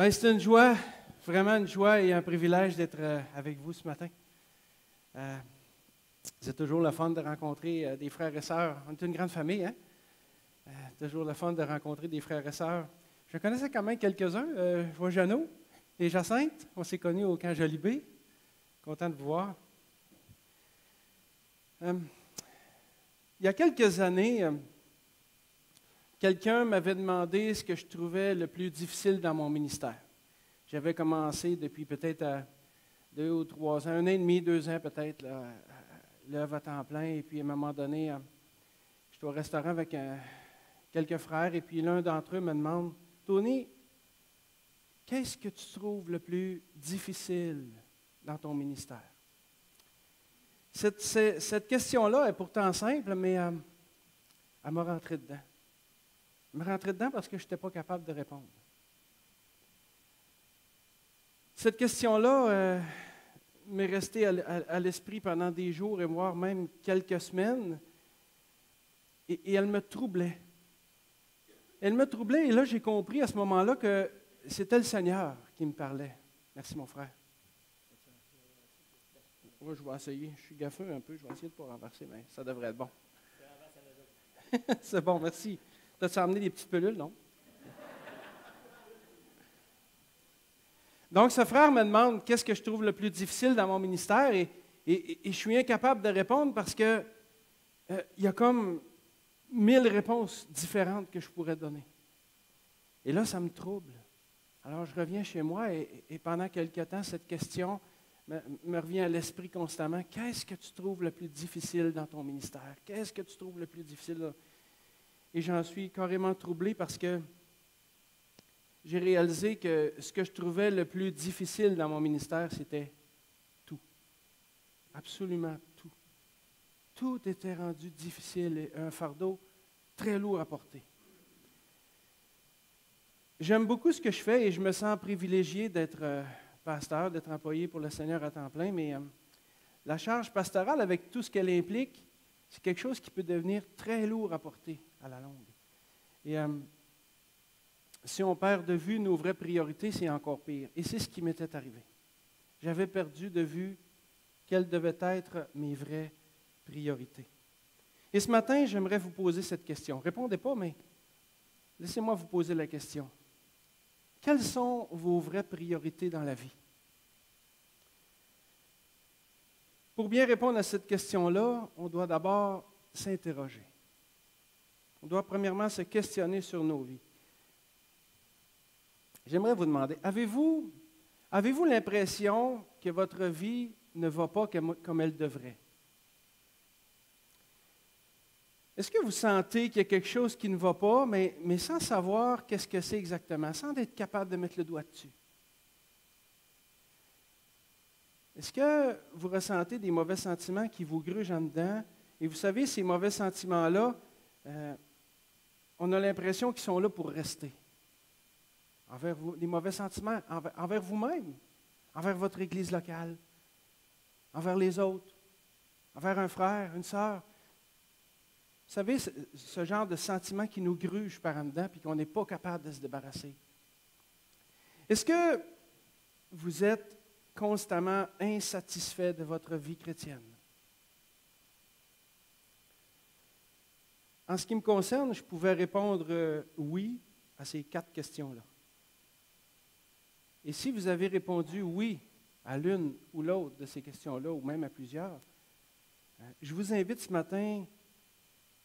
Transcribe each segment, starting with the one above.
Bien, c'est une joie, vraiment une joie et un privilège d'être avec vous ce matin. C'est toujours le fun de rencontrer des frères et sœurs. On est une grande famille, hein? Toujours le fun de rencontrer des frères et sœurs. Je connaissais quand même quelques-uns. Je vois Jeannot et Jacinthe. On s'est connus au camp Jolibé. Content de vous voir. Il y a quelques années, quelqu'un m'avait demandé ce que je trouvais le plus difficile dans mon ministère. J'avais commencé depuis peut-être 2 ou 3 ans, 1 an et demi, 2 ans peut-être, l'œuvre à temps plein. Et puis à un moment donné, j'étais au restaurant avec quelques frères et puis l'un d'entre eux me demande, « Tony, qu'est-ce que tu trouves le plus difficile dans ton ministère? » Cette question-là est pourtant simple, mais elle m'a rentré dedans. Elle m'a rentré dedans parce que je n'étais pas capable de répondre. Cette question-là m'est restée à l'esprit pendant des jours et voire même quelques semaines, et elle me troublait. Elle me troublait, et là j'ai compris à ce moment-là que c'était le Seigneur qui me parlait. Merci mon frère. Oui, je vais essayer. Je suis gaffeux un peu, je vais essayer de ne pas renverser, mais ça devrait être bon. C'est bon, merci. T'as-tu amené des petites pilules, non? Donc, ce frère me demande qu'est-ce que je trouve le plus difficile dans mon ministère et je suis incapable de répondre parce que il y a comme 1000 réponses différentes que je pourrais donner. Et là, ça me trouble. Alors, je reviens chez moi et pendant quelque temps, cette question me revient à l'esprit constamment. Qu'est-ce que tu trouves le plus difficile dans ton ministère? Qu'est-ce que tu trouves le plus difficile? Et j'en suis carrément troublé parce que j'ai réalisé que ce que je trouvais le plus difficile dans mon ministère, c'était tout. Absolument tout. Tout était rendu difficile et un fardeau très lourd à porter. J'aime beaucoup ce que je fais et je me sens privilégié d'être pasteur, d'être employé pour le Seigneur à temps plein, mais la charge pastorale, avec tout ce qu'elle implique, c'est quelque chose qui peut devenir très lourd à porter à la longue. Et si on perd de vue nos vraies priorités, c'est encore pire. Et c'est ce qui m'était arrivé. J'avais perdu de vue quelles devaient être mes vraies priorités. Et ce matin, j'aimerais vous poser cette question. Répondez pas, mais laissez-moi vous poser la question. Quelles sont vos vraies priorités dans la vie? Pour bien répondre à cette question-là, on doit d'abord s'interroger. On doit premièrement se questionner sur nos vies. J'aimerais vous demander, avez-vous l'impression que votre vie ne va pas comme elle devrait? Est-ce que vous sentez qu'il y a quelque chose qui ne va pas, mais sans savoir qu'est-ce que c'est exactement, sans être capable de mettre le doigt dessus? Est-ce que vous ressentez des mauvais sentiments qui vous grugent en dedans? Et vous savez, ces mauvais sentiments-là, on a l'impression qu'ils sont là pour rester. Envers vous, les mauvais sentiments envers vous-même, envers votre église locale, envers les autres, envers un frère, une sœur. Vous savez, ce genre de sentiment qui nous gruge par en dedans et qu'on n'est pas capable de se débarrasser. Est-ce que vous êtes constamment insatisfait de votre vie chrétienne? En ce qui me concerne, je pouvais répondre oui à ces 4 questions-là. Et si vous avez répondu oui à l'une ou l'autre de ces questions-là, ou même à plusieurs, je vous invite ce matin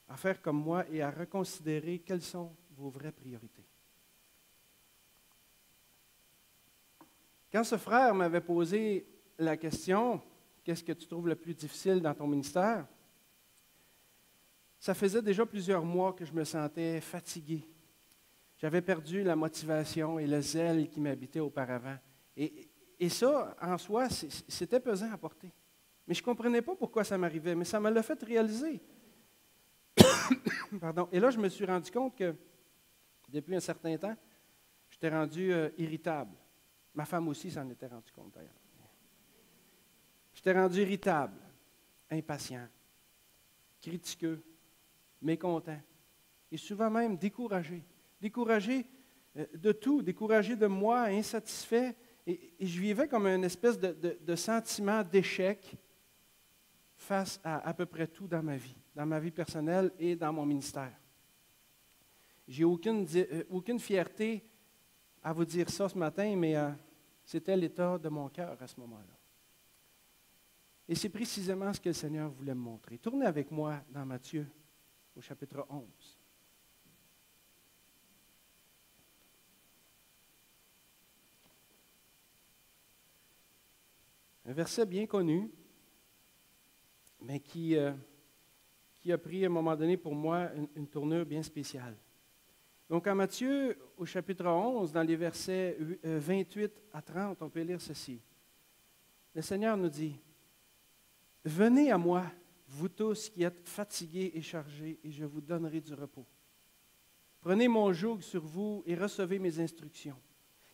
à faire comme moi et à reconsidérer quelles sont vos vraies priorités. Quand ce frère m'avait posé la question, « Qu'est-ce que tu trouves le plus difficile dans ton ministère? » Ça faisait déjà plusieurs mois que je me sentais fatigué. J'avais perdu la motivation et le zèle qui m'habitait auparavant. Et ça, en soi, c'était pesant à porter. Mais je ne comprenais pas pourquoi ça m'arrivait, mais ça me l'a fait réaliser. Pardon. Et là, je me suis rendu compte que, depuis un certain temps, j'étais rendu irritable. Ma femme aussi s'en était rendue compte, d'ailleurs. J'étais rendu irritable, impatient, critiqueux, mécontent, et souvent même découragé. Découragé de tout, découragé de moi, insatisfait. Et je vivais comme une espèce de sentiment d'échec face à peu près tout dans ma vie personnelle et dans mon ministère. J'ai aucune fierté à vous dire ça ce matin, mais c'était l'état de mon cœur à ce moment-là. Et c'est précisément ce que le Seigneur voulait me montrer. Tournez avec moi dans Matthieu, au chapitre 11. Un verset bien connu, mais qui a pris à un moment donné pour moi une tournure bien spéciale. Donc en Matthieu, au chapitre 11, dans les versets 28 à 30, on peut lire ceci. Le Seigneur nous dit, « Venez à moi, vous tous qui êtes fatigués et chargés, et je vous donnerai du repos. Prenez mon joug sur vous et recevez mes instructions,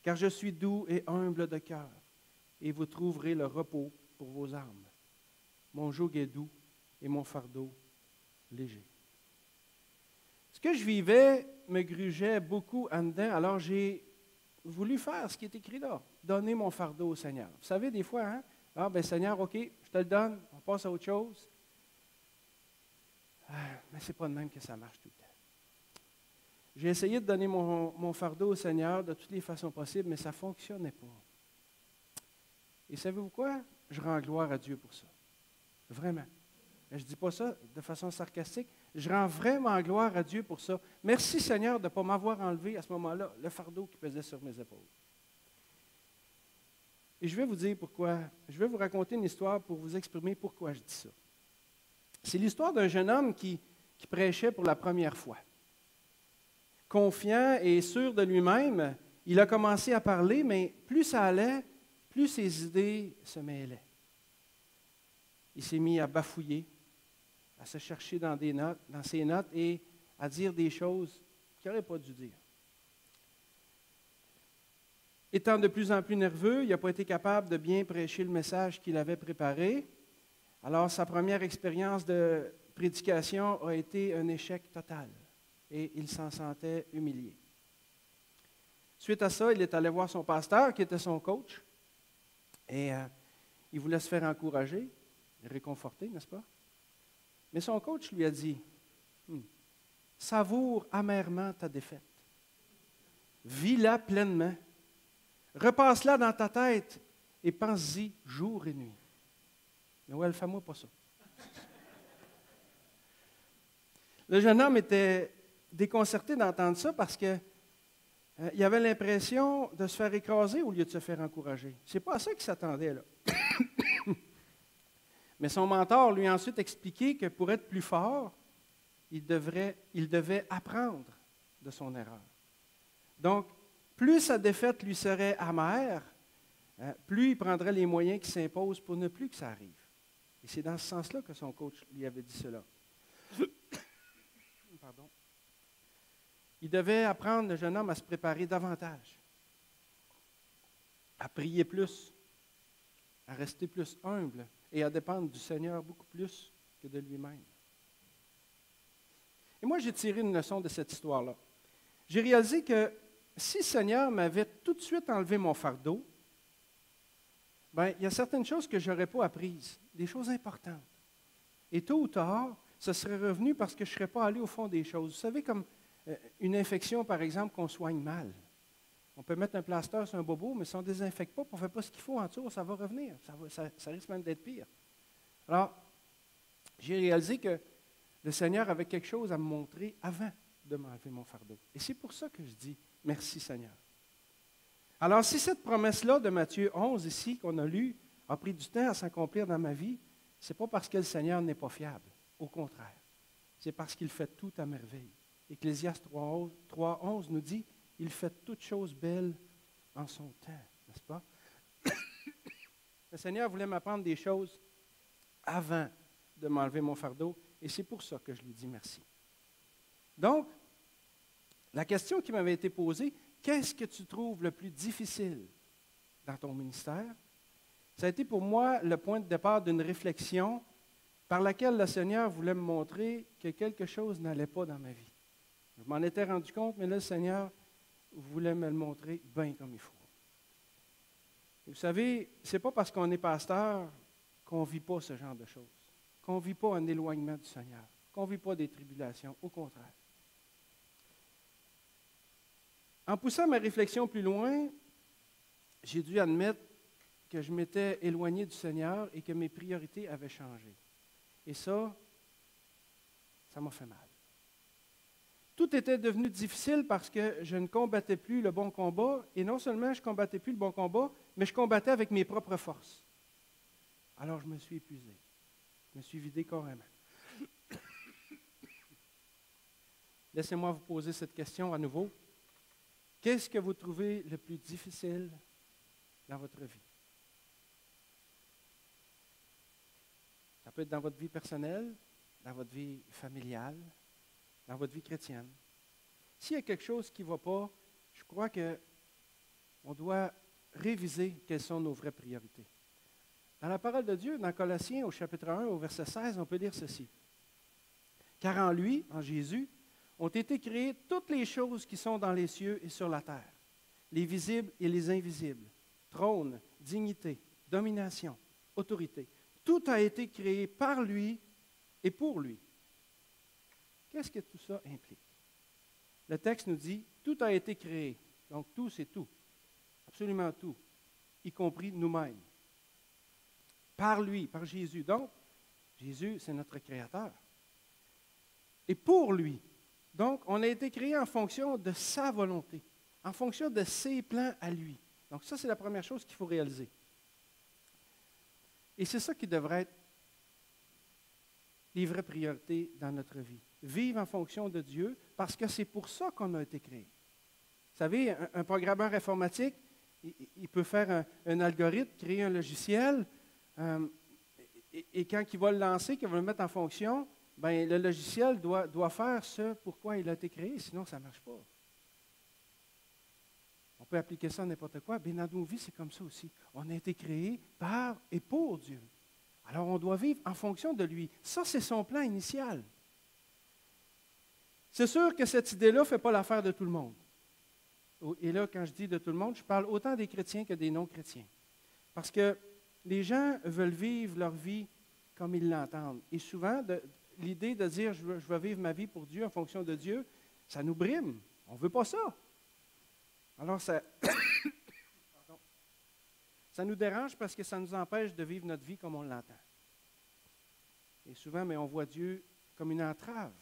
car je suis doux et humble de cœur, et vous trouverez le repos pour vos âmes. Mon joug est doux et mon fardeau léger. » Ce que je vivais me grugeait beaucoup en dedans, alors j'ai voulu faire ce qui est écrit là, donner mon fardeau au Seigneur. Vous savez, des fois, hein? Ah, ben Seigneur, OK, je te le donne, on passe à autre chose. Mais ce n'est pas de même que ça marche tout le temps. J'ai essayé de donner mon fardeau au Seigneur de toutes les façons possibles, mais ça ne fonctionnait pas. Et savez-vous quoi? Je rends gloire à Dieu pour ça. Vraiment. Je ne dis pas ça de façon sarcastique. Je rends vraiment gloire à Dieu pour ça. Merci Seigneur de ne pas m'avoir enlevé à ce moment-là le fardeau qui pesait sur mes épaules. Et je vais vous dire pourquoi. Je vais vous raconter une histoire pour vous exprimer pourquoi je dis ça. C'est l'histoire d'un jeune homme qui prêchait pour la première fois. Confiant et sûr de lui-même, il a commencé à parler, mais plus ça allait, plus ses idées se mêlaient. Il s'est mis à bafouiller, à se chercher dans ses notes et à dire des choses qu'il n'aurait pas dû dire. Étant de plus en plus nerveux, il n'a pas été capable de bien prêcher le message qu'il avait préparé. Alors, sa première expérience de prédication a été un échec total et il s'en sentait humilié. Suite à ça, il est allé voir son pasteur, qui était son coach, et il voulait se faire encourager, réconforter, n'est-ce pas? Mais son coach lui a dit, « Savoure amèrement ta défaite. Vis-la pleinement. Repasse-la dans ta tête et pense-y jour et nuit. » Noël, fais-moi pas ça. Le jeune homme était déconcerté d'entendre ça parce que il avait l'impression de se faire écraser au lieu de se faire encourager. Ce n'est pas à ça qu'il s'attendait, là. Mais son mentor lui a ensuite expliqué que pour être plus fort, il devait apprendre de son erreur. Donc, plus sa défaite lui serait amère, plus il prendrait les moyens qui s'imposent pour ne plus que ça arrive. Et c'est dans ce sens-là que son coach lui avait dit cela. Pardon. Il devait apprendre, le jeune homme, à se préparer davantage, à prier plus, à rester plus humble et à dépendre du Seigneur beaucoup plus que de lui-même. Et moi, j'ai tiré une leçon de cette histoire-là. J'ai réalisé que si le Seigneur m'avait tout de suite enlevé mon fardeau, bien, il y a certaines choses que je n'aurais pas apprises, des choses importantes. Et tôt ou tard, ce serait revenu parce que je ne serais pas allé au fond des choses. Vous savez, comme une infection, par exemple, qu'on soigne mal. On peut mettre un plaster sur un bobo, mais si on ne désinfecte pas, on ne fait pas ce qu'il faut en dessous, ça va revenir. Ça risque même d'être pire. Alors, j'ai réalisé que le Seigneur avait quelque chose à me montrer avant de m'enlever mon fardeau. Et c'est pour ça que je dis merci Seigneur. Alors, si cette promesse-là de Matthieu 11 ici, qu'on a lue, a pris du temps à s'accomplir dans ma vie, ce n'est pas parce que le Seigneur n'est pas fiable. Au contraire, c'est parce qu'il fait tout à merveille. Ecclésiaste 3.11 nous dit, « Il fait toutes choses belles en son temps. » N'est-ce pas? Le Seigneur voulait m'apprendre des choses avant de m'enlever mon fardeau, et c'est pour ça que je lui dis merci. Donc, la question qui m'avait été posée, qu'est-ce que tu trouves le plus difficile dans ton ministère? Ça a été pour moi le point de départ d'une réflexion par laquelle le Seigneur voulait me montrer que quelque chose n'allait pas dans ma vie. Je m'en étais rendu compte, mais là, le Seigneur, voulait me le montrer bien comme il faut. Et vous savez, ce n'est pas parce qu'on est pasteur qu'on ne vit pas ce genre de choses, qu'on ne vit pas un éloignement du Seigneur, qu'on ne vit pas des tribulations, au contraire. En poussant ma réflexion plus loin, j'ai dû admettre que je m'étais éloigné du Seigneur et que mes priorités avaient changé. Et ça m'a fait mal. Tout était devenu difficile parce que je ne combattais plus le bon combat, et non seulement je ne combattais plus le bon combat, mais je combattais avec mes propres forces. Alors je me suis épuisé. Je me suis vidé carrément. Laissez-moi vous poser cette question à nouveau. Qu'est-ce que vous trouvez le plus difficile dans votre vie? Ça peut être dans votre vie personnelle, dans votre vie familiale, dans votre vie chrétienne. S'il y a quelque chose qui ne va pas, je crois qu'on doit réviser quelles sont nos vraies priorités. Dans la parole de Dieu, dans Colossiens, au chapitre 1, au verset 16, on peut lire ceci. « Car en lui, en Jésus, ont été créées toutes les choses qui sont dans les cieux et sur la terre, les visibles et les invisibles, trône, dignité, domination, autorité. Tout a été créé par lui et pour lui. » Qu'est-ce que tout ça implique? Le texte nous dit, tout a été créé. Donc tout, c'est tout. Absolument tout, y compris nous-mêmes. Par lui, par Jésus. Donc, Jésus, c'est notre Créateur. Et pour lui. Donc, on a été créé en fonction de sa volonté, en fonction de ses plans à lui. Donc ça, c'est la première chose qu'il faut réaliser. Et c'est ça qui devrait être les vraies priorités dans notre vie. Vivre en fonction de Dieu, parce que c'est pour ça qu'on a été créé. Vous savez, un programmeur informatique, il peut faire un algorithme, créer un logiciel, et quand il va le lancer, qu'il va le mettre en fonction, bien, le logiciel doit faire ce pourquoi il a été créé, sinon ça ne marche pas. On peut appliquer ça à n'importe quoi. Bien, dans nos vies, c'est comme ça aussi. On a été créé par et pour Dieu. Alors, on doit vivre en fonction de lui. Ça, c'est son plan initial. C'est sûr que cette idée-là ne fait pas l'affaire de tout le monde. Et là, quand je dis de tout le monde, je parle autant des chrétiens que des non-chrétiens. Parce que les gens veulent vivre leur vie comme ils l'entendent. Et souvent, l'idée de dire je veux vivre ma vie pour Dieu, en fonction de Dieu, ça nous brime. On ne veut pas ça. Alors, ça nous dérange parce que ça nous empêche de vivre notre vie comme on l'entend. Et souvent, mais on voit Dieu comme une entrave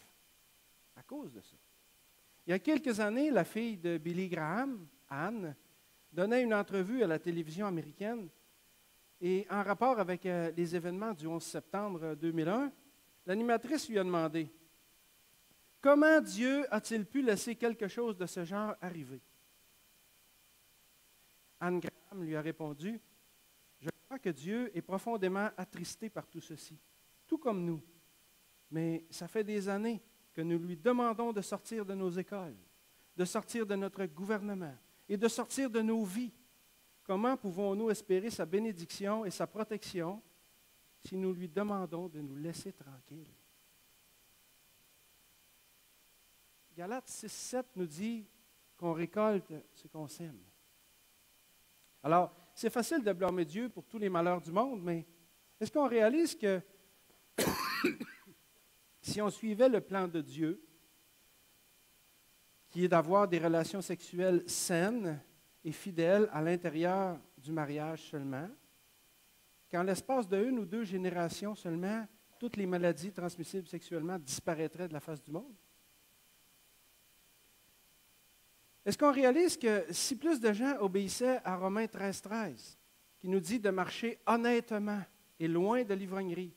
à cause de ça. Il y a quelques années, la fille de Billy Graham, Anne, donnait une entrevue à la télévision américaine et en rapport avec les événements du 11 septembre 2001, l'animatrice lui a demandé « Comment Dieu a-t-il pu laisser quelque chose de ce genre arriver? » Anne Graham lui a répondu « Je crois que Dieu est profondément attristé par tout ceci, tout comme nous. Mais ça fait des années que nous lui demandons de sortir de nos écoles, de sortir de notre gouvernement et de sortir de nos vies. Comment pouvons-nous espérer sa bénédiction et sa protection si nous lui demandons de nous laisser tranquilles? » Galates 6,7 nous dit qu'on récolte ce qu'on sème. Alors, c'est facile de blâmer Dieu pour tous les malheurs du monde, mais est-ce qu'on réalise que si on suivait le plan de Dieu, qui est d'avoir des relations sexuelles saines et fidèles à l'intérieur du mariage seulement, qu'en l'espace de 1 ou 2 générations seulement, toutes les maladies transmissibles sexuellement disparaîtraient de la face du monde? Est-ce qu'on réalise que si plus de gens obéissaient à Romains 13,13, qui nous dit de marcher honnêtement et loin de l'ivrognerie,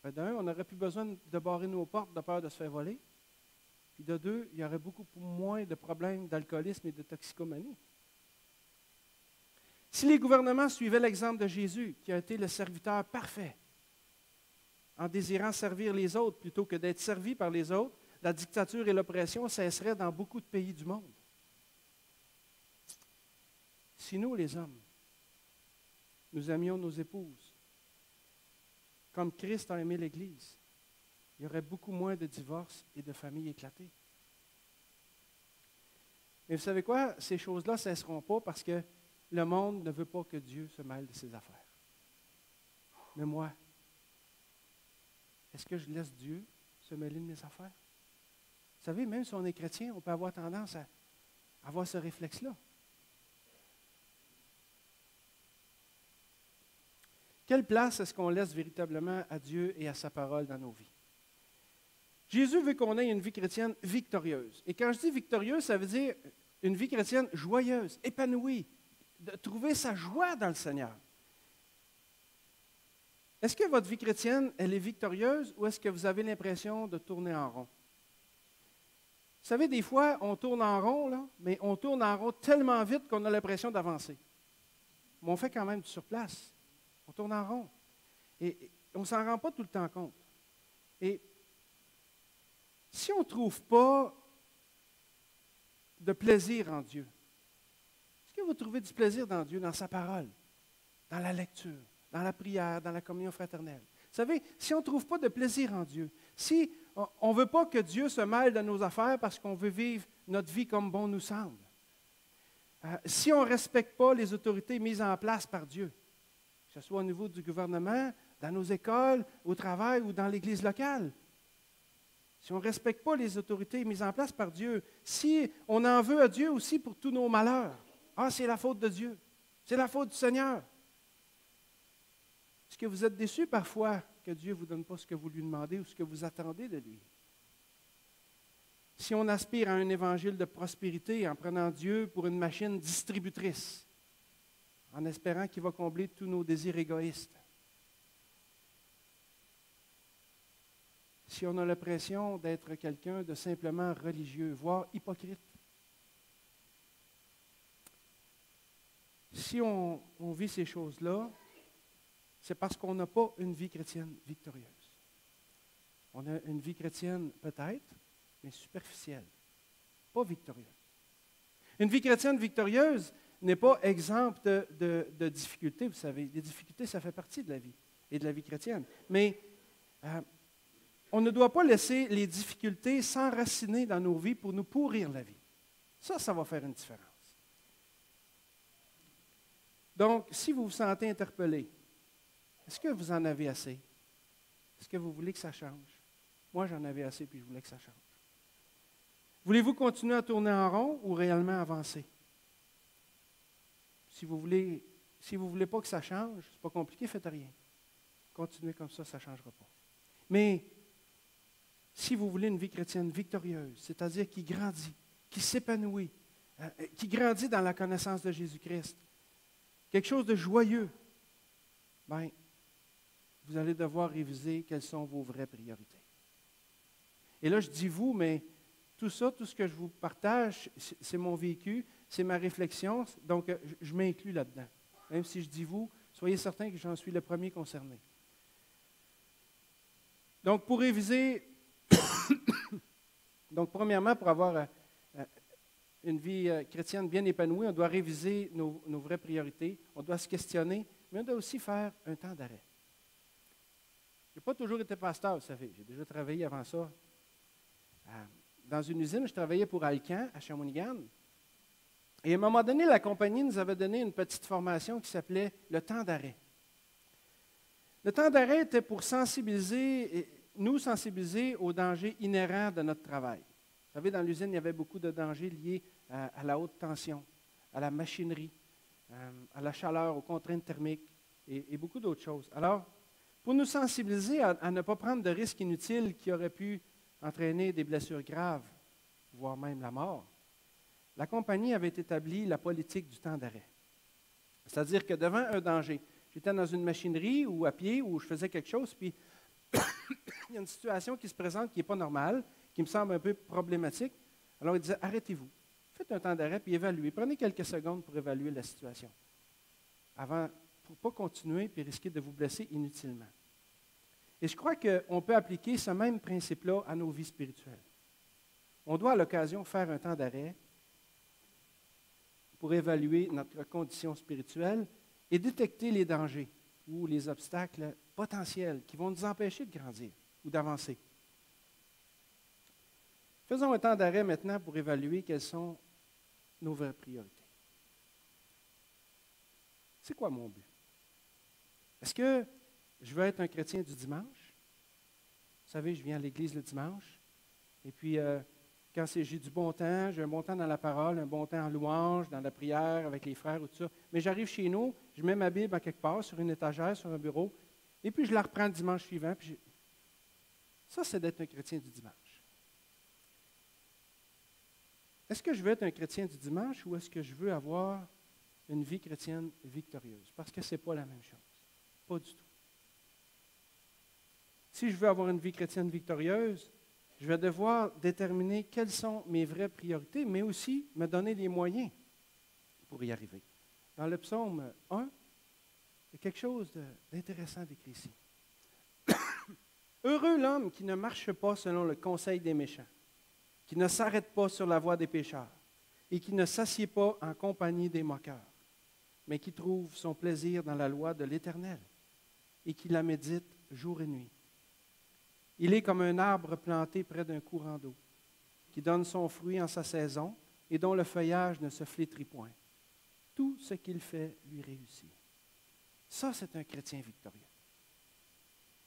d'un, on n'aurait plus besoin de barrer nos portes de peur de se faire voler, puis de deux, il y aurait beaucoup moins de problèmes d'alcoolisme et de toxicomanie. Si les gouvernements suivaient l'exemple de Jésus, qui a été le serviteur parfait, en désirant servir les autres plutôt que d'être servi par les autres, la dictature et l'oppression cesseraient dans beaucoup de pays du monde. Si nous, les hommes, nous aimions nos épouses, comme Christ a aimé l'Église, il y aurait beaucoup moins de divorces et de familles éclatées. Mais vous savez quoi? Ces choses-là ne cesseront pas parce que le monde ne veut pas que Dieu se mêle de ses affaires. Mais moi, est-ce que je laisse Dieu se mêler de mes affaires? Vous savez, même si on est chrétien, on peut avoir tendance à avoir ce réflexe-là. Quelle place est-ce qu'on laisse véritablement à Dieu et à sa parole dans nos vies? Jésus veut qu'on ait une vie chrétienne victorieuse. Et quand je dis victorieuse, ça veut dire une vie chrétienne joyeuse, épanouie, de trouver sa joie dans le Seigneur. Est-ce que votre vie chrétienne, elle est victorieuse ou est-ce que vous avez l'impression de tourner en rond? Vous savez, des fois, on tourne en rond, là, mais on tourne en rond tellement vite qu'on a l'impression d'avancer. Mais on fait quand même du surplace. On tourne en rond. Et on ne s'en rend pas tout le temps compte. Et si on ne trouve pas de plaisir en Dieu, est-ce que vous trouvez du plaisir dans Dieu, dans sa parole, dans la lecture, dans la prière, dans la communion fraternelle? Vous savez, si on ne trouve pas de plaisir en Dieu, si on ne veut pas que Dieu se mêle de nos affaires parce qu'on veut vivre notre vie comme bon nous semble, si on ne respecte pas les autorités mises en place par Dieu, que ce soit au niveau du gouvernement, dans nos écoles, au travail ou dans l'Église locale, si on ne respecte pas les autorités mises en place par Dieu, si on en veut à Dieu aussi pour tous nos malheurs, c'est la faute de Dieu, c'est la faute du Seigneur. Est-ce que vous êtes déçus parfois que Dieu ne vous donne pas ce que vous lui demandez ou ce que vous attendez de lui? Si on aspire à un évangile de prospérité en prenant Dieu pour une machine distributrice, en espérant qu'il va combler tous nos désirs égoïstes, si on a l'impression d'être quelqu'un de simplement religieux, voire hypocrite, si on vit ces choses-là, c'est parce qu'on n'a pas une vie chrétienne victorieuse. On a une vie chrétienne peut-être, mais superficielle, pas victorieuse. Une vie chrétienne victorieuse n'est pas exempte de difficultés, vous savez. Les difficultés, ça fait partie de la vie et de la vie chrétienne. Mais on ne doit pas laisser les difficultés s'enraciner dans nos vies pour nous pourrir la vie. Ça va faire une différence. Donc, si vous vous sentez interpellé, est-ce que vous en avez assez? Est-ce que vous voulez que ça change? Moi, j'en avais assez, puis je voulais que ça change. Voulez-vous continuer à tourner en rond ou réellement avancer? Si vous ne voulez pas que ça change, ce n'est pas compliqué, faites rien. Continuez comme ça ne changera pas. Mais si vous voulez une vie chrétienne victorieuse, c'est-à-dire qui grandit, qui s'épanouit, qui grandit dans la connaissance de Jésus-Christ, quelque chose de joyeux, bien, vous allez devoir réviser quelles sont vos vraies priorités. Et là, je dis vous, mais tout ça, tout ce que je vous partage, c'est mon vécu, c'est ma réflexion, donc je m'inclus là-dedans. Même si je dis vous, soyez certains que j'en suis le premier concerné. Donc, pour réviser, donc premièrement, pour avoir une vie chrétienne bien épanouie, on doit réviser nos vraies priorités, on doit se questionner, mais on doit aussi faire un temps d'arrêt. Je n'ai pas toujours été pasteur, vous savez, j'ai déjà travaillé avant ça. Dans une usine, je travaillais pour Alcan, à Shawinigan. Et à un moment donné, la compagnie nous avait donné une petite formation qui s'appelait le temps d'arrêt. Le temps d'arrêt était pour nous sensibiliser aux dangers inhérents de notre travail. Vous savez, dans l'usine, il y avait beaucoup de dangers liés à la haute tension, à la machinerie, à la chaleur, aux contraintes thermiques et beaucoup d'autres choses. Alors, pour nous sensibiliser à ne pas prendre de risques inutiles qui auraient pu entraîner des blessures graves, voire même la mort, la compagnie avait établi la politique du temps d'arrêt. C'est-à-dire que devant un danger, j'étais dans une machinerie ou à pied où je faisais quelque chose, puis il y a une situation qui se présente qui n'est pas normale, qui me semble un peu problématique. Alors il disait, arrêtez-vous, faites un temps d'arrêt, puis évaluez. Prenez quelques secondes pour évaluer la situation, pour ne pas continuer et risquer de vous blesser inutilement. Et je crois qu'on peut appliquer ce même principe-là à nos vies spirituelles. On doit à l'occasion faire un temps d'arrêt pour évaluer notre condition spirituelle et détecter les dangers ou les obstacles potentiels qui vont nous empêcher de grandir ou d'avancer. Faisons un temps d'arrêt maintenant pour évaluer quelles sont nos vraies priorités. C'est quoi mon but? Est-ce que je veux être un chrétien du dimanche? Vous savez, je viens à l'église le dimanche, et puis quand j'ai du bon temps, j'ai un bon temps dans la parole, un bon temps en louange, dans la prière, avec les frères ou tout ça. Mais j'arrive chez nous, je mets ma Bible à quelque part, sur une étagère, sur un bureau, et puis je la reprends le dimanche suivant. Ça, c'est d'être un chrétien du dimanche. Est-ce que je veux être un chrétien du dimanche ou est-ce que je veux avoir une vie chrétienne victorieuse? Parce que ce n'est pas la même chose. Pas du tout. Si je veux avoir une vie chrétienne victorieuse, je vais devoir déterminer quelles sont mes vraies priorités, mais aussi me donner les moyens pour y arriver. Dans le psaume 1, il y a quelque chose d'intéressant décrit ici. Heureux l'homme qui ne marche pas selon le conseil des méchants, qui ne s'arrête pas sur la voie des pécheurs et qui ne s'assied pas en compagnie des moqueurs, mais qui trouve son plaisir dans la loi de l'Éternel et qui la médite jour et nuit. Il est comme un arbre planté près d'un courant d'eau, qui donne son fruit en sa saison et dont le feuillage ne se flétrit point. Tout ce qu'il fait lui réussit. Ça, c'est un chrétien victorieux.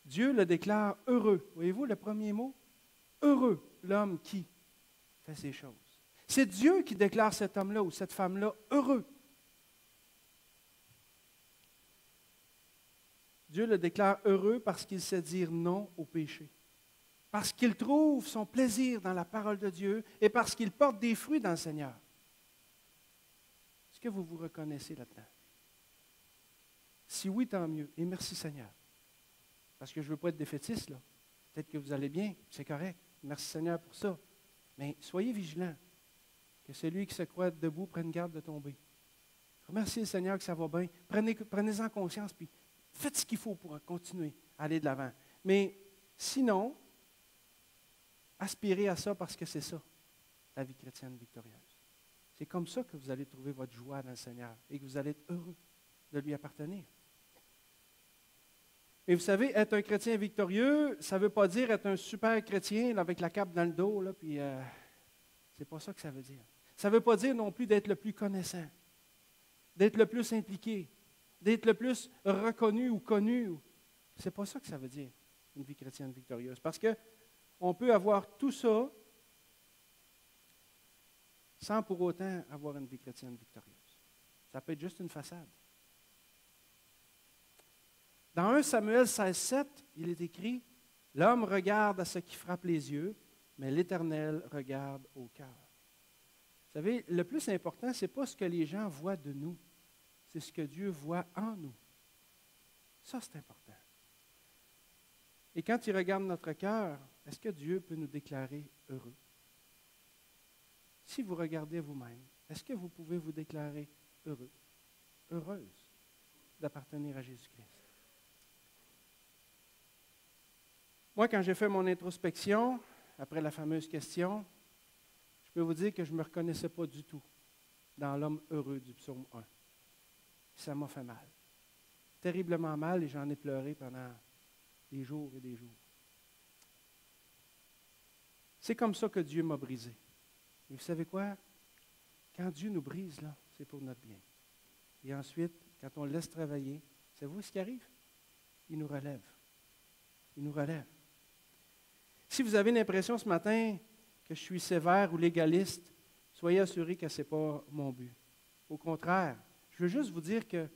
Dieu le déclare heureux. Voyez-vous le premier mot? Heureux l'homme qui fait ces choses. C'est Dieu qui déclare cet homme-là ou cette femme-là heureux. Dieu le déclare heureux parce qu'il sait dire non au péché. Parce qu'il trouve son plaisir dans la parole de Dieu et parce qu'il porte des fruits dans le Seigneur. Est-ce que vous vous reconnaissez là-dedans? Si oui, tant mieux. Et merci Seigneur. Parce que je ne veux pas être défaitiste, là. Peut-être que vous allez bien, c'est correct. Merci Seigneur pour ça. Mais soyez vigilants. Que celui qui se croit debout prenne garde de tomber. Remerciez le Seigneur que ça va bien. Prenez-en conscience, puis faites ce qu'il faut pour continuer à aller de l'avant. Mais sinon, aspirez à ça parce que c'est ça, la vie chrétienne victorieuse. C'est comme ça que vous allez trouver votre joie dans le Seigneur et que vous allez être heureux de lui appartenir. Mais vous savez, être un chrétien victorieux, ça ne veut pas dire être un super chrétien là, avec la cape dans le dos, là, puis c'est pas ça que ça veut dire. Ça ne veut pas dire non plus d'être le plus connaissant, d'être le plus impliqué, d'être le plus reconnu ou connu. Ce n'est pas ça que ça veut dire, une vie chrétienne victorieuse. Parce qu'on peut avoir tout ça sans pour autant avoir une vie chrétienne victorieuse. Ça peut être juste une façade. Dans 1 Samuel 16,7, il est écrit « L'homme regarde à ce qui frappe les yeux, mais l'Éternel regarde au cœur. » Vous savez, le plus important, ce n'est pas ce que les gens voient de nous, c'est ce que Dieu voit en nous. Ça, c'est important. Et quand il regarde notre cœur, est-ce que Dieu peut nous déclarer heureux? Si vous regardez vous-même, est-ce que vous pouvez vous déclarer heureux, heureuse d'appartenir à Jésus-Christ? Moi, quand j'ai fait mon introspection, après la fameuse question, je peux vous dire que je ne me reconnaissais pas du tout dans l'homme heureux du psaume 1. Ça m'a fait mal. Terriblement mal, et j'en ai pleuré pendant des jours et des jours. C'est comme ça que Dieu m'a brisé. Et vous savez quoi? Quand Dieu nous brise, là, c'est pour notre bien. Et ensuite, quand on le laisse travailler, savez-vous ce qui arrive? Il nous relève. Il nous relève. Si vous avez l'impression ce matin que je suis sévère ou légaliste, soyez assurés que ce n'est pas mon but. Au contraire, je veux juste vous dire que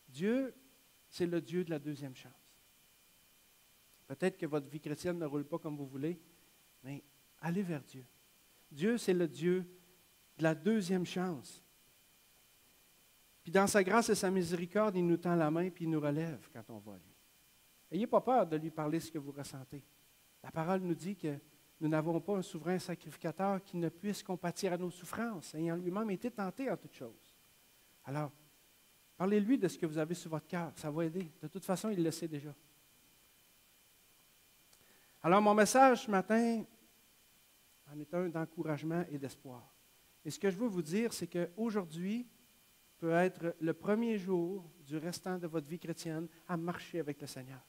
Dieu, c'est le Dieu de la deuxième chance. Peut-être que votre vie chrétienne ne roule pas comme vous voulez, mais allez vers Dieu. Dieu, c'est le Dieu de la deuxième chance. Puis dans sa grâce et sa miséricorde, il nous tend la main puis il nous relève quand on va à lui. N'ayez pas peur de lui parler ce que vous ressentez. La parole nous dit que nous n'avons pas un souverain sacrificateur qui ne puisse compatir à nos souffrances, ayant lui-même été tenté en toutes choses. Alors, parlez-lui de ce que vous avez sur votre cœur, ça va aider. De toute façon, il le sait déjà. Alors, mon message ce matin en est un d'encouragement et d'espoir. Et ce que je veux vous dire, c'est qu'aujourd'hui peut être le premier jour du restant de votre vie chrétienne à marcher avec le Seigneur,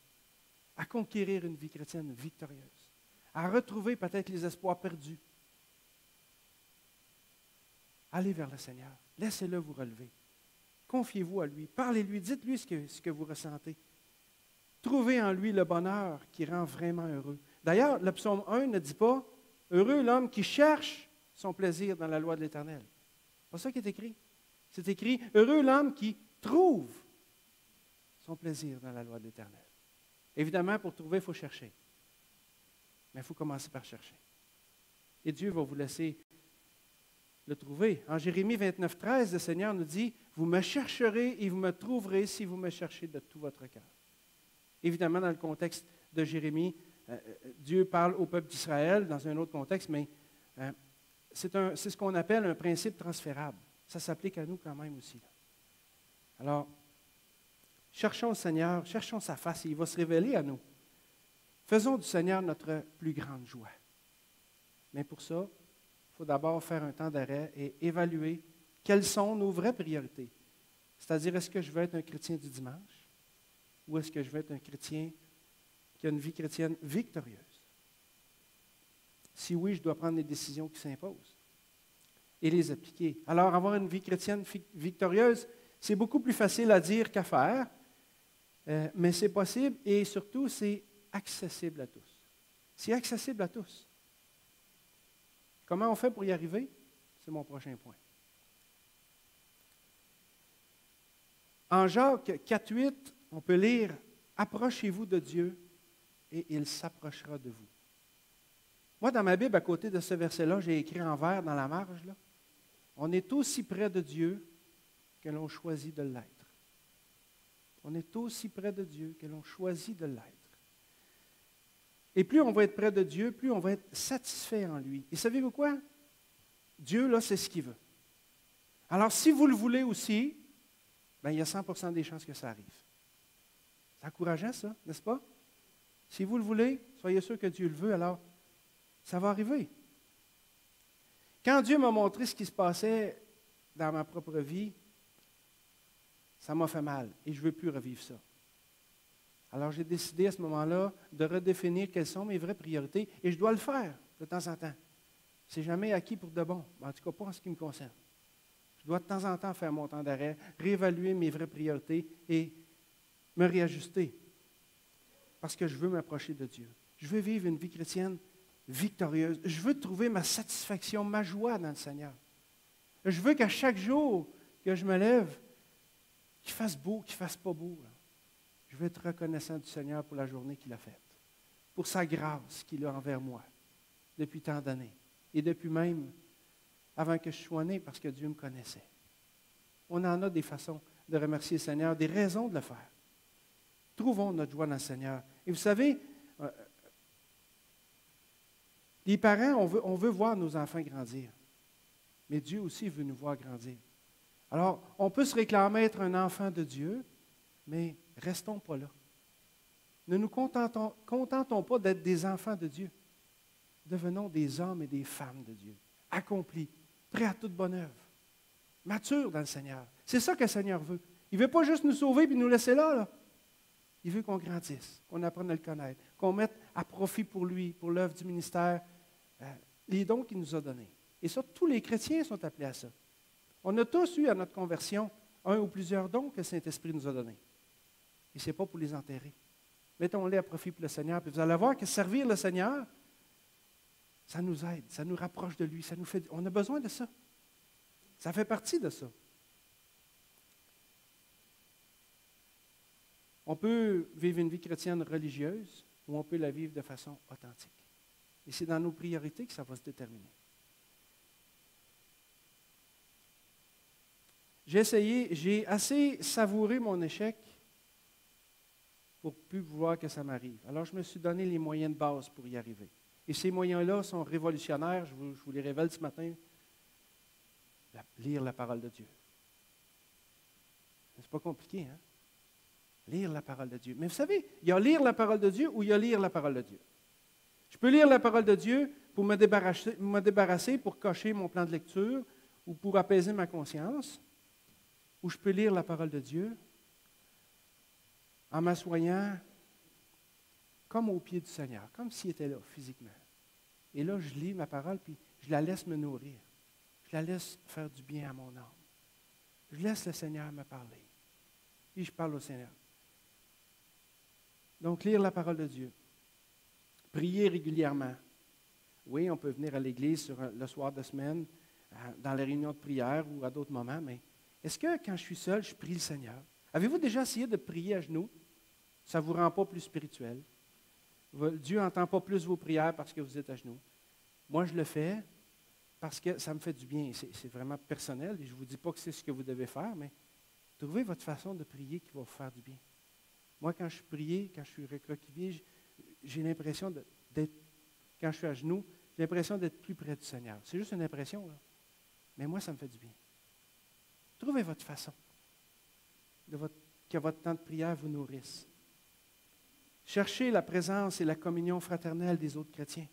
à conquérir une vie chrétienne victorieuse, à retrouver peut-être les espoirs perdus. allez vers le Seigneur. Laissez-le vous relever. Confiez-vous à lui. Parlez-lui. Dites-lui ce que vous ressentez. Trouvez en lui le bonheur qui rend vraiment heureux. D'ailleurs, le psaume 1 ne dit pas « Heureux l'homme qui cherche son plaisir dans la loi de l'Éternel ». C'est pas ça qui est écrit. C'est écrit « Heureux l'homme qui trouve son plaisir dans la loi de l'Éternel ». Évidemment, pour trouver, il faut chercher. Mais il faut commencer par chercher. Et Dieu va vous laisser le trouver. En Jérémie 29, 13, le Seigneur nous dit « Vous me chercherez et vous me trouverez si vous me cherchez de tout votre cœur ». Évidemment, dans le contexte de Jérémie, Dieu parle au peuple d'Israël dans un autre contexte, mais c'est ce qu'on appelle un principe transférable. Ça s'applique à nous quand même aussi. Alors, cherchons le Seigneur, cherchons sa face et il va se révéler à nous. Faisons du Seigneur notre plus grande joie. Mais pour ça, il faut d'abord faire un temps d'arrêt et évaluer quelles sont nos vraies priorités. C'est-à-dire, est-ce que je veux être un chrétien du dimanche ou est-ce que je veux être un chrétien qui a une vie chrétienne victorieuse? Si oui, je dois prendre les décisions qui s'imposent et les appliquer. Alors, avoir une vie chrétienne victorieuse, c'est beaucoup plus facile à dire qu'à faire, mais c'est possible et surtout, c'est accessible à tous. C'est accessible à tous. Comment on fait pour y arriver? C'est mon prochain point. En Jacques 4,8, on peut lire « Approchez-vous de Dieu et il s'approchera de vous ». Moi, dans ma Bible, à côté de ce verset-là, j'ai écrit en vert dans la marge, là, on est aussi près de Dieu que l'on choisit de l'être. On est aussi près de Dieu que l'on choisit de l'être. Et plus on va être près de Dieu, plus on va être satisfait en lui. Et savez-vous quoi? Dieu, là, c'est ce qu'il veut. Alors, si vous le voulez aussi, bien, il y a 100% des chances que ça arrive. C'est encourageant, ça, n'est-ce pas? Si vous le voulez, soyez sûr que Dieu le veut, alors ça va arriver. Quand Dieu m'a montré ce qui se passait dans ma propre vie, ça m'a fait mal et je ne veux plus revivre ça. Alors j'ai décidé à ce moment-là de redéfinir quelles sont mes vraies priorités et je dois le faire de temps en temps. C'est jamais acquis pour de bon, en tout cas pas en ce qui me concerne. Je dois de temps en temps faire mon temps d'arrêt, réévaluer mes vraies priorités et me réajuster parce que je veux m'approcher de Dieu. Je veux vivre une vie chrétienne victorieuse. Je veux trouver ma satisfaction, ma joie dans le Seigneur. Je veux qu'à chaque jour que je me lève, qu'il fasse beau, qu'il ne fasse pas beau. Je veux être reconnaissant du Seigneur pour la journée qu'il a faite, pour sa grâce qu'il a envers moi depuis tant d'années et depuis même avant que je sois né parce que Dieu me connaissait. On en a des façons de remercier le Seigneur, des raisons de le faire. Trouvons notre joie dans le Seigneur. Et vous savez, les parents, on veut voir nos enfants grandir. Mais Dieu aussi veut nous voir grandir. Alors, on peut se réclamer être un enfant de Dieu, mais restons pas là. Ne nous contentons pas d'être des enfants de Dieu. Devenons des hommes et des femmes de Dieu, accomplis, prêts à toute bonne œuvre, matures dans le Seigneur. C'est ça que le Seigneur veut. Il ne veut pas juste nous sauver et nous laisser là. Il veut qu'on grandisse, qu'on apprenne à le connaître, qu'on mette à profit pour lui, pour l'œuvre du ministère, les dons qu'il nous a donnés. Et ça, tous les chrétiens sont appelés à ça. On a tous eu à notre conversion un ou plusieurs dons que le Saint-Esprit nous a donnés. Et ce n'est pas pour les enterrer. Mettons-les à profit pour le Seigneur. Puis vous allez voir que servir le Seigneur, ça nous aide, ça nous rapproche de lui, on a besoin de ça. Ça fait partie de ça. On peut vivre une vie chrétienne religieuse ou on peut la vivre de façon authentique. Et c'est dans nos priorités que ça va se déterminer. J'ai assez savouré mon échec pour ne plus vouloir que ça m'arrive. Alors, je me suis donné les moyens de base pour y arriver. Et ces moyens-là sont révolutionnaires, je vous les révèle ce matin. Lire la parole de Dieu. C'est pas compliqué, hein? Lire la parole de Dieu. Mais vous savez, il y a lire la parole de Dieu ou il y a lire la parole de Dieu. Je peux lire la parole de Dieu pour me débarrasser, pour cocher mon plan de lecture ou pour apaiser ma conscience. Ou je peux lire la parole de Dieu en m'assoyant comme au pied du Seigneur, comme s'il était là physiquement. Et là, je lis ma parole, puis je la laisse me nourrir. Je la laisse faire du bien à mon âme. Je laisse le Seigneur me parler. Puis je parle au Seigneur. Donc, lire la parole de Dieu. Prier régulièrement. Oui, on peut venir à l'église le soir de semaine, dans les réunions de prière ou à d'autres moments, mais est-ce que quand je suis seul, je prie le Seigneur? Avez-vous déjà essayé de prier à genoux? Ça ne vous rend pas plus spirituel. Dieu n'entend pas plus vos prières parce que vous êtes à genoux. Moi, je le fais parce que ça me fait du bien. C'est vraiment personnel et je ne vous dis pas que c'est ce que vous devez faire, mais trouvez votre façon de prier qui va vous faire du bien. Moi, quand je prie, quand je suis recroquevillé, j'ai l'impression d'être, quand je suis à genoux, j'ai l'impression d'être plus près du Seigneur. C'est juste une impression, là. Mais moi, ça me fait du bien. Trouvez votre façon que votre temps de prière vous nourrisse. Cherchez la présence et la communion fraternelle des autres chrétiens.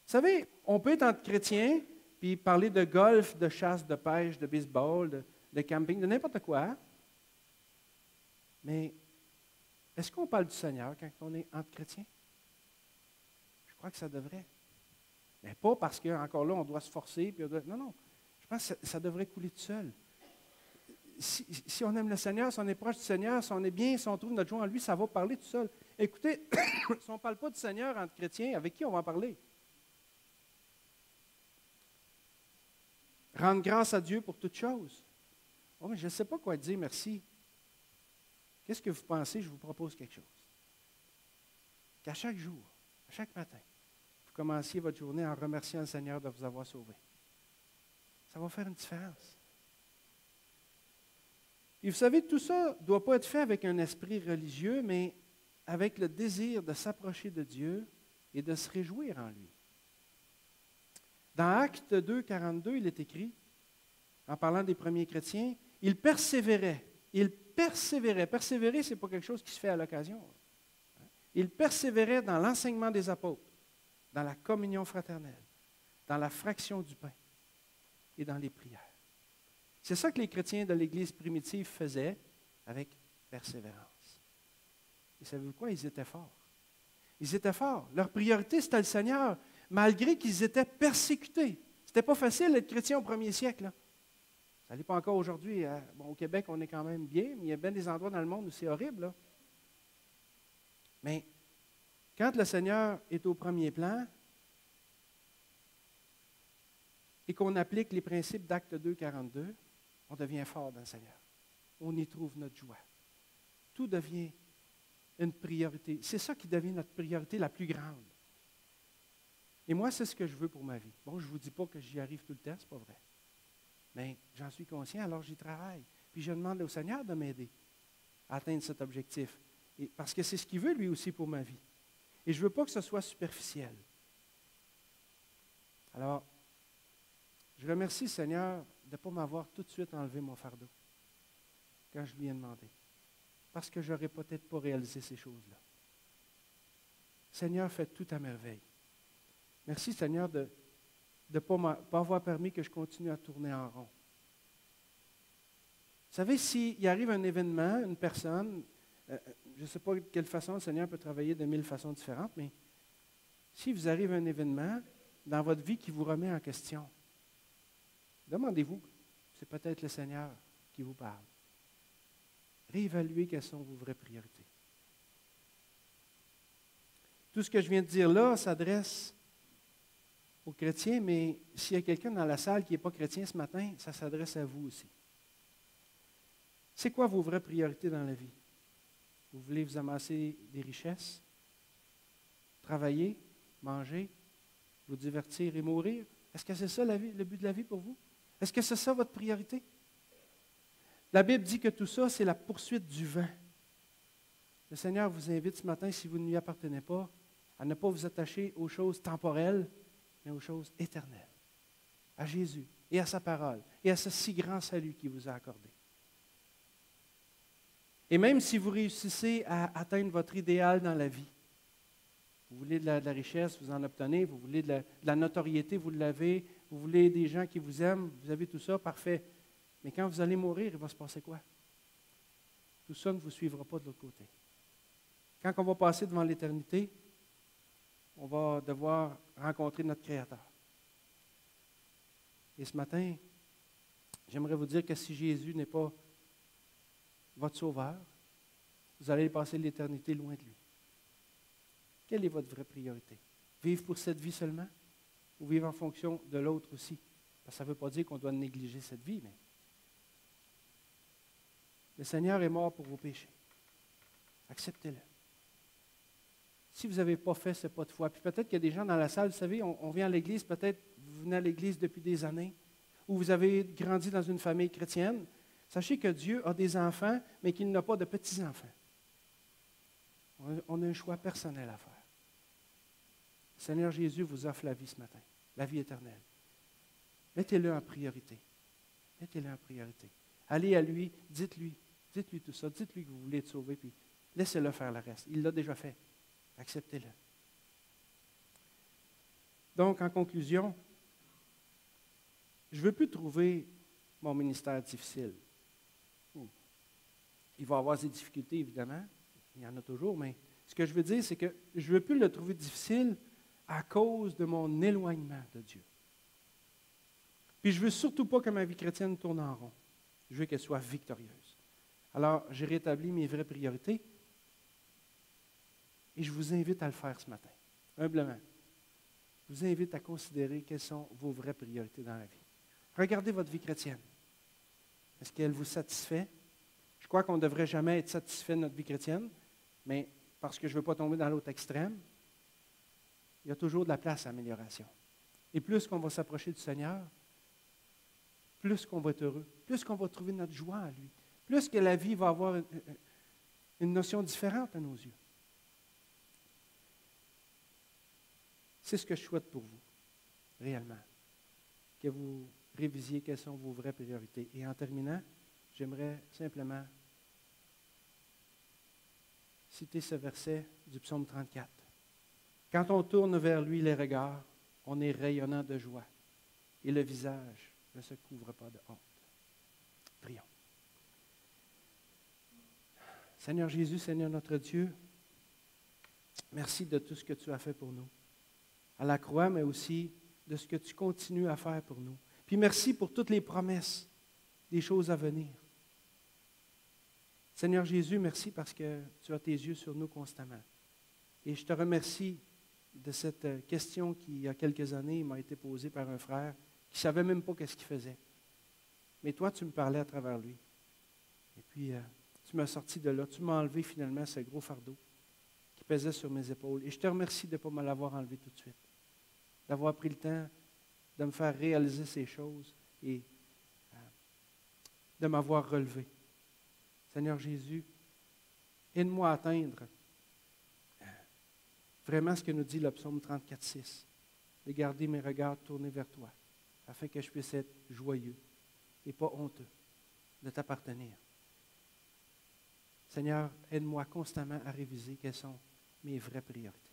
Vous savez, on peut être entre chrétiens, puis parler de golf, de chasse, de pêche, de baseball, de camping, de n'importe quoi. Mais est-ce qu'on parle du Seigneur quand on est entre chrétiens? Je crois que ça devrait. Mais pas parce qu'encore là, on doit se forcer. Puis non, non. Je pense que ça devrait couler tout seul. Si on aime le Seigneur, si on est proche du Seigneur, si on est bien, si on trouve notre joie en lui, ça va parler tout seul. Écoutez, si on ne parle pas du Seigneur entre chrétiens, avec qui on va en parler? Rendre grâce à Dieu pour toutes choses. Oh, mais je ne sais pas quoi dire, merci. Qu'est-ce que vous pensez? Je vous propose quelque chose. Qu'à chaque jour, à chaque matin, vous commenciez votre journée en remerciant le Seigneur de vous avoir sauvé. Ça va faire une différence. Et vous savez, tout ça ne doit pas être fait avec un esprit religieux, mais avec le désir de s'approcher de Dieu et de se réjouir en lui. Dans Actes 2, 42, il est écrit, en parlant des premiers chrétiens, ils persévéraient. Ils persévéraient. Persévérer, ce n'est pas quelque chose qui se fait à l'occasion. Ils persévéraient dans l'enseignement des apôtres, dans la communion fraternelle, dans la fraction du pain et dans les prières. C'est ça que les chrétiens de l'Église primitive faisaient avec persévérance. Et savez-vous quoi? Ils étaient forts. Ils étaient forts. Leur priorité, c'était le Seigneur, malgré qu'ils étaient persécutés. Ce n'était pas facile d'être chrétien au premier siècle. Là. Ça n'est pas encore aujourd'hui. Bon, au Québec, on est quand même bien, mais il y a bien des endroits dans le monde où c'est horrible. Là. Mais quand le Seigneur est au premier plan et qu'on applique les principes d'Acte 2, 42, on devient fort dans le Seigneur. On y trouve notre joie. Tout devient une priorité. C'est ça qui devient notre priorité la plus grande. Et moi, c'est ce que je veux pour ma vie. Bon, je ne vous dis pas que j'y arrive tout le temps, ce n'est pas vrai. Mais j'en suis conscient, alors j'y travaille. Puis je demande au Seigneur de m'aider à atteindre cet objectif. Et parce que c'est ce qu'il veut, lui aussi, pour ma vie. Et je ne veux pas que ce soit superficiel. Alors, je remercie le Seigneur de ne pas m'avoir tout de suite enlevé mon fardeau quand je lui ai demandé. Parce que je n'aurais peut-être pas réalisé ces choses-là. Seigneur, fais tout à merveille. Merci, Seigneur, de ne pas avoir permis que je continue à tourner en rond. Vous savez, s'il arrive un événement, une personne, je ne sais pas de quelle façon le Seigneur peut travailler de 1000 façons différentes, mais si vous arrive un événement dans votre vie qui vous remet en question, demandez-vous, c'est peut-être le Seigneur qui vous parle. Réévaluez quelles sont vos vraies priorités. Tout ce que je viens de dire là s'adresse aux chrétiens, mais s'il y a quelqu'un dans la salle qui n'est pas chrétien ce matin, ça s'adresse à vous aussi. C'est quoi vos vraies priorités dans la vie? Vous voulez vous amasser des richesses? Travailler? Manger? Vous divertir et mourir? Est-ce que c'est ça la vie, le but de la vie pour vous? Est-ce que c'est ça votre priorité? La Bible dit que tout ça, c'est la poursuite du vent. Le Seigneur vous invite ce matin, si vous ne lui appartenez pas, à ne pas vous attacher aux choses temporelles, mais aux choses éternelles. À Jésus et à sa parole et à ce si grand salut qu'il vous a accordé. Et même si vous réussissez à atteindre votre idéal dans la vie, vous voulez de la richesse, vous en obtenez, vous voulez de la notoriété, vous l'avez, vous voulez des gens qui vous aiment, vous avez tout ça, parfait. Mais quand vous allez mourir, il va se passer quoi? Tout ça ne vous suivra pas de l'autre côté. Quand on va passer devant l'éternité, on va devoir rencontrer notre Créateur. Et ce matin, j'aimerais vous dire que si Jésus n'est pas votre sauveur, vous allez passer l'éternité loin de lui. Quelle est votre vraie priorité? Vivre pour cette vie seulement ou vivre en fonction de l'autre aussi? Parce que ça ne veut pas dire qu'on doit négliger cette vie, mais le Seigneur est mort pour vos péchés. Acceptez-le. Si vous n'avez pas fait ce pas de foi, puis peut-être qu'il y a des gens dans la salle, vous savez, on vient à l'Église, peut-être vous venez à l'Église depuis des années, ou vous avez grandi dans une famille chrétienne, sachez que Dieu a des enfants, mais qu'il n'a pas de petits-enfants. On a un choix personnel à faire. Le Seigneur Jésus vous offre la vie ce matin, la vie éternelle. Mettez-le en priorité. Mettez-le en priorité. Allez à lui, dites-lui tout ça, dites-lui que vous voulez être sauvé, puis laissez-le faire le reste. Il l'a déjà fait. Acceptez-le. Donc, en conclusion, je ne veux plus trouver mon ministère difficile. Il va y avoir des difficultés, évidemment. Il y en a toujours, mais ce que je veux dire, c'est que je ne veux plus le trouver difficile à cause de mon éloignement de Dieu. Puis je ne veux surtout pas que ma vie chrétienne tourne en rond. Je veux qu'elle soit victorieuse. Alors, j'ai rétabli mes vraies priorités et je vous invite à le faire ce matin, humblement. Je vous invite à considérer quelles sont vos vraies priorités dans la vie. Regardez votre vie chrétienne. Est-ce qu'elle vous satisfait? Je crois qu'on ne devrait jamais être satisfait de notre vie chrétienne, mais parce que je ne veux pas tomber dans l'autre extrême, il y a toujours de la place à amélioration. Et plus qu'on va s'approcher du Seigneur, plus qu'on va être heureux, plus qu'on va trouver notre joie en lui, plus que la vie va avoir une notion différente à nos yeux. C'est ce que je souhaite pour vous, réellement, que vous révisiez quelles sont vos vraies priorités. Et en terminant, j'aimerais simplement citer ce verset du psaume 34. Quand on tourne vers lui les regards, on est rayonnant de joie et le visage ne se couvre pas de honte. Prions. Seigneur Jésus, Seigneur notre Dieu, merci de tout ce que tu as fait pour nous. À la croix, mais aussi de ce que tu continues à faire pour nous. Puis merci pour toutes les promesses, des choses à venir. Seigneur Jésus, merci parce que tu as tes yeux sur nous constamment. Et je te remercie de cette question qui, il y a quelques années, m'a été posée par un frère qui ne savait même pas qu'est-ce qu'il faisait. Mais toi, tu me parlais à travers lui. Et puis, tu m'as sorti de là. Tu m'as enlevé finalement ce gros fardeau qui pesait sur mes épaules. Et je te remercie de ne pas me l'avoir enlevé tout de suite. D'avoir pris le temps de me faire réaliser ces choses et de m'avoir relevé. Seigneur Jésus, aide-moi à atteindre vraiment ce que nous dit le psaume 34,6, de garder mes regards tournés vers toi, afin que je puisse être joyeux et pas honteux de t'appartenir. Seigneur, aide-moi constamment à réviser quelles sont mes vraies priorités.